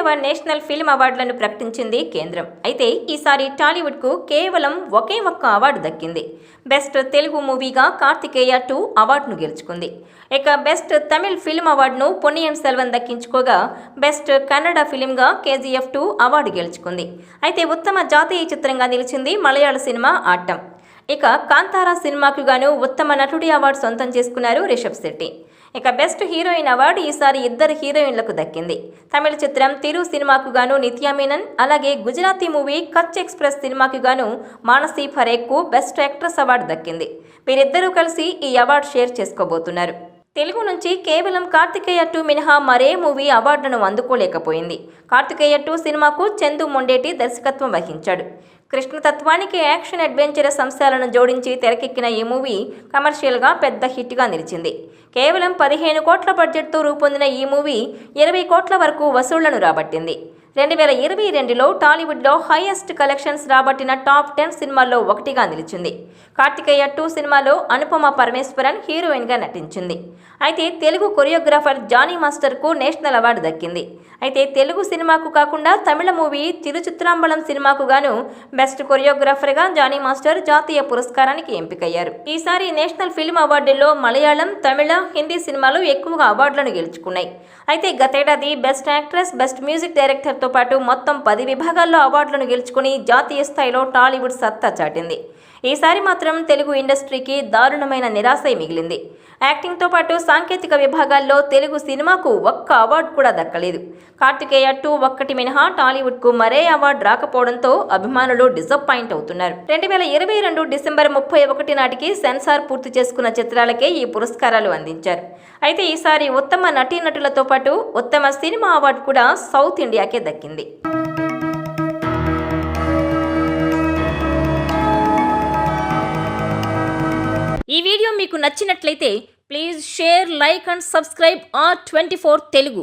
20వ national film అవార్డులను ప్రకటించింది కేంద్రం. అయితే ఈసారి టాలీవుడ్కు కేవలం ఒకే ఒక్క అవార్డు దక్కింది. బెస్ట్ తెలుగు మూవీగా కార్తికేయ 2 అవార్డును గెలుచుకుంది. ఇక బెస్ట్ తమిళ్ ఫిల్మ్ అవార్డును పొన్నియిన్ సెల్వన్ దక్కించుకోగా, బెస్ట్ కన్నడ ఫిల్మ్గా KGF 2 అవార్డు గెలుచుకుంది. అయితే ఉత్తమ జాతీయ చిత్రంగా నిలిచింది మలయాళ సినిమా ఆట్టం. ఇక కాంతారా సినిమాకు గాను ఉత్తమ నటుడి అవార్డు సొంతం చేసుకున్నారు రిషబ్ శెట్టి. ఇక బెస్ట్ హీరోయిన్ అవార్డు ఈసారి ఇద్దరు హీరోయిన్లకు దక్కింది. తమిళ చిత్రం తిరు సినిమాకు గాను నిత్యా మీనన్, అలాగే గుజరాతీ మూవీ కచ్ ఎక్స్ప్రెస్ సినిమాకు గాను మానసీ పరేఖ్కు బెస్ట్ యాక్ట్రెస్ అవార్డు దక్కింది. వీరిద్దరూ కలిసి ఈ అవార్డు షేర్ చేసుకోబోతున్నారు. తెలుగు నుంచి కేవలం కార్తికేయ 2 మినహా మరే మూవీ అవార్డును అందుకోలేకపోయింది. కార్తికేయ 2 సినిమాకు చందు మొండేటి దర్శకత్వం వహించాడు. కృష్ణతత్వానికి యాక్షన్ అడ్వెంచరస్ అంశాలను జోడించి తెరకెక్కిన ఈ మూవీ కమర్షియల్గా పెద్ద హిట్గా నిలిచింది. కేవలం 15 కోట్ల బడ్జెట్తో రూపొందిన ఈ మూవీ 20 కోట్ల వరకు వసూళ్లను రాబట్టింది. 2022లో టాలీవుడ్లో హైయెస్ట్ కలెక్షన్స్ రాబట్టిన టాప్ 10 సినిమాల్లో ఒకటిగా నిలిచింది. కార్తికేయ 2 సినిమాలో అనుపమ పరమేశ్వరన్ హీరోయిన్గా నటించింది. అయితే తెలుగు కొరియోగ్రాఫర్ జానీ మాస్టర్కు నేషనల్ అవార్డు దక్కింది. అయితే తెలుగు సినిమాకు కాకుండా తమిళ మూవీ తిరుచిత్రాంబలం సినిమాకు గాను బెస్ట్ కొరియోగ్రాఫర్గా జానీ మాస్టర్ జాతీయ పురస్కారానికి ఎంపికయ్యారు. ఈసారి నేషనల్ ఫిల్మ్ అవార్డుల్లో మలయాళం, తమిళ, హిందీ సినిమాలు ఎక్కువగా అవార్డులను గెలుచుకున్నాయి. అయితే గతేడాది బెస్ట్ యాక్ట్రెస్, బెస్ట్ మ్యూజిక్ డైరెక్టర్తో పాటు మొత్తం 10 విభాగాల్లో అవార్డులను గెలుచుకుని జాతీయ స్థాయిలో టాలీవుడ్ సత్తా చాటింది. ఈసారి మాత్రం తెలుగు ఇండస్ట్రీకి దారుణమైన నిరాశే మిగిలింది. యాక్టింగ్తో పాటు సాంకేతిక విభాగాల్లో తెలుగు సినిమాకు ఒక్క అవార్డు కూడా దక్కలేదు. కార్తికేయ 2 ఒక్కటి మినహా టాలీవుడ్కు మరే అవార్డు రాకపోవడంతో అభిమానులు డిసప్పాయింట్ అవుతున్నారు. 2022 డిసెంబర్ 31 నాటికి సెన్సార్ పూర్తి చేసుకున్న చిత్రాలకే ఈ పురస్కారాలు అందించారు. అయితే ఈసారి ఉత్తమ నటీనటులతో పాటు ఉత్తమ సినిమా అవార్డు కూడా సౌత్ ఇండియాకే దక్కింది. ఈ వీడియో మీకు నచ్చినట్లయితే please share, like and subscribe R24 Telugu.